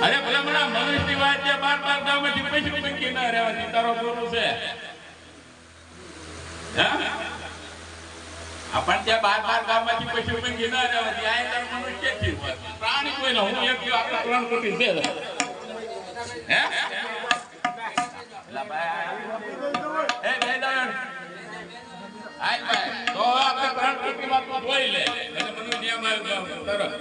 અરે ભલામણા મનુષ્યની વાત છે 12 ગામમાંથી પૈસા પૈકી ના રહેવાની તારો ગુરુ છે આપણ ત્યાં 12 ગામમાંથી પૈસા પૈકી ના રહેવાની આ તાર મનુષ્ય છે પ્રાણી કોઈ ના હું એક આપણા પ્રાણ કોટી છે હે લા ભાઈ એ બેદાન આય ભાઈ તો આપણે પ્રાણ કોટી માં તો જોઈ લે એટલે મને નિયમ આવ્યો તરત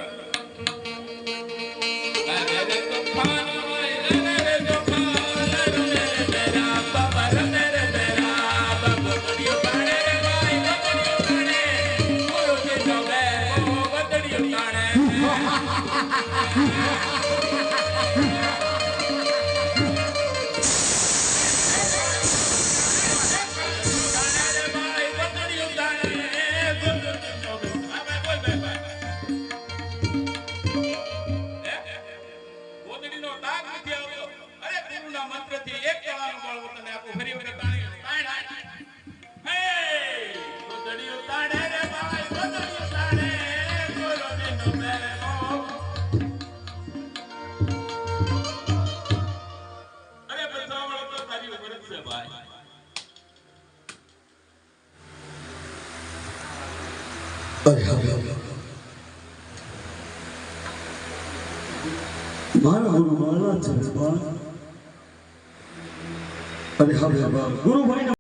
મારા ગુરુ મારા છે અરે હવે ગુરુભાઈ